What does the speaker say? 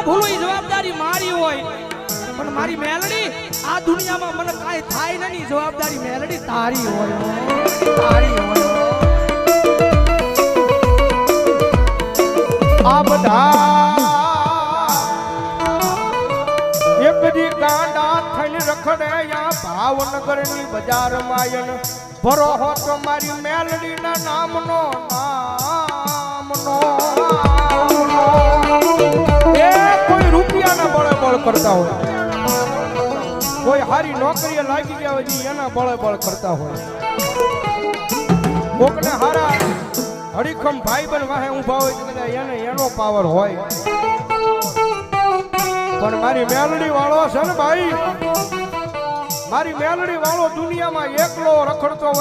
ભૂલું એ જવાબદારી મારી હોય પણ મારી મેલડી આ દુનિયામાં મને કાઈ થાય નહીં જવાબદારી મેલડી તારી હોય તારી હોય આ બધા એક દી ગાંડા થઈને રખડે યા ભાવનગરની બજાર માયન ભરો હો તો મારી મેલડીના નામનો એ કોઈ રૂપિયાના બળે બળ કરતા હોય કોઈ હારી નોકરીએ લાગી ગયા હોય એના બળે બળ કરતા હોય કોકને હારા હરીખમ ભાઈબંધ વાહે ઊભા હોય તો એને એનો પાવર હોય પણ મારી મેલડી વાળો છે ને ભાઈ મારી મેલડી વાળો દુનિયામાં એકલો રખડતો હોય